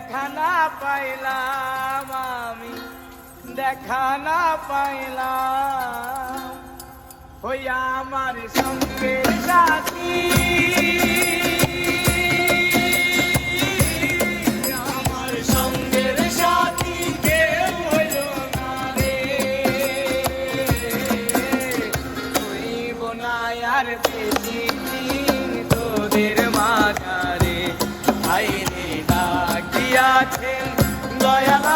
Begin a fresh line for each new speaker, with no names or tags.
দেখা না পাইলাম আমি, দেখা না পাইলাম হইয়া আমার সঙ্গের সাথী। আমার সঙ্গের সাথী কেউ হইল না রে, হইব না আর বেশি দিন তোদের মাঝারে। ভাইরে ডাকিয়াছেন দয়াল